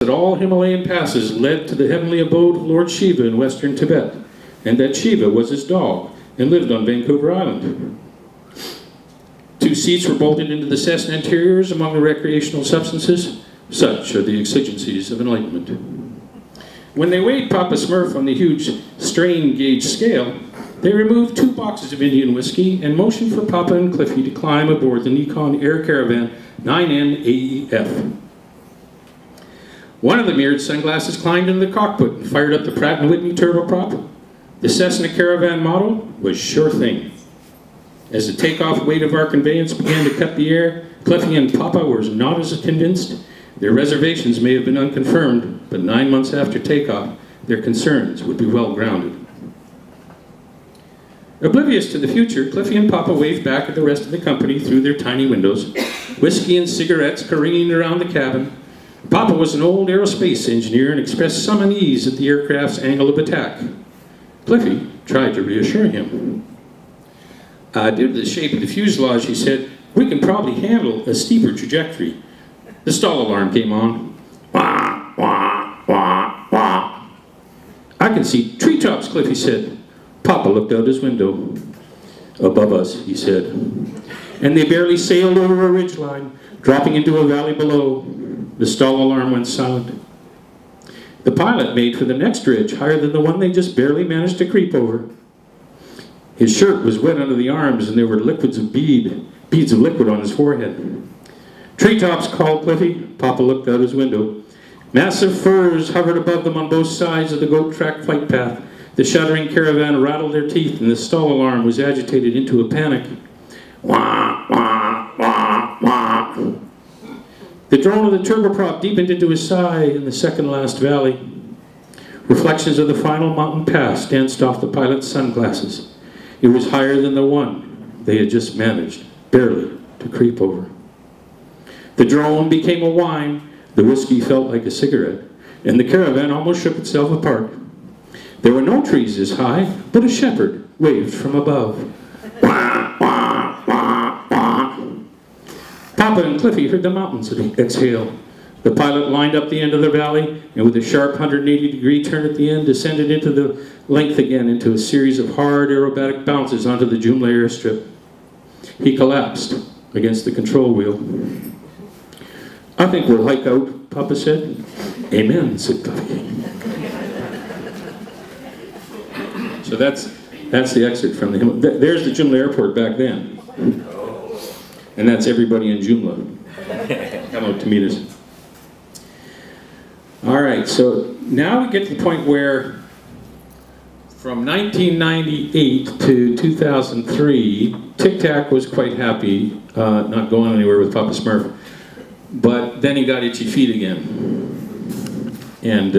that all Himalayan passes led to the heavenly abode of Lord Shiva in western Tibet, and that Shiva was his dog and lived on Vancouver Island. 2 seats were bolted into the Cessna interiors among the recreational substances. Such are the exigencies of enlightenment. When they weighed Papa Smurf on the huge strain gauge scale, they removed 2 boxes of Indian whiskey and motioned for Papa and Cliffy to climb aboard the Nikon Air Caravan 9N AEF. One of the mirrored sunglasses climbed into the cockpit and fired up the Pratt & Whitney turboprop. The Cessna Caravan motto was "Sure Thing." As the takeoff weight of our conveyance began to cut the air, Cliffy and Papa were not as convinced. Their reservations may have been unconfirmed, but 9 months after takeoff, their concerns would be well grounded. Oblivious to the future, Cliffy and Papa waved back at the rest of the company through their tiny windows, whiskey and cigarettes careening around the cabin. Papa was an old aerospace engineer and expressed some unease at the aircraft's angle of attack. Cliffy tried to reassure him. Due to the shape of the fuselage, he said, "We can probably handle a steeper trajectory." The stall alarm came on. Wah, wah, wah, wah. "I can see treetops," Cliffy said. Papa looked out his window. "Above us," he said. And they barely sailed over a ridgeline, dropping into a valley below. The stall alarm went silent. The pilot made for the next ridge, higher than the one they just barely managed to creep over. His shirt was wet under the arms, and there were beads of liquid on his forehead. "Treetops," called Cliffy. Papa looked out his window. Massive firs hovered above them on both sides of the goat track flight path. The shuddering caravan rattled their teeth, and the stall alarm was agitated into a panic. Wah, wah, wah, wah. The drone of the turboprop deepened into a sigh in the second last valley. Reflections of the final mountain pass danced off the pilot's sunglasses. It was higher than the one they had just managed, barely, to creep over. The drone became a whine, the whiskey felt like a cigarette, and the caravan almost shook itself apart. There were no trees this high, but a shepherd waved from above. Wah, wah, wah, wah. Papa and Cliffy heard the mountains exhale. The pilot lined up the end of the valley, and with a sharp 180-degree turn at the end, descended into the length again into a series of hard aerobatic bounces onto the Jumla airstrip. He collapsed against the control wheel. "I think we'll hike out," Papa said. "Amen," said Cliffy. So that's the exit from the Himalaya. There's the Jumla airport back then. And that's everybody in Jumla. Come out to meet us. All right, so now we get to the point where from 1998 to 2003, Tic Tac was quite happy, not going anywhere with Papa Smurf. But then he got itchy feet again. And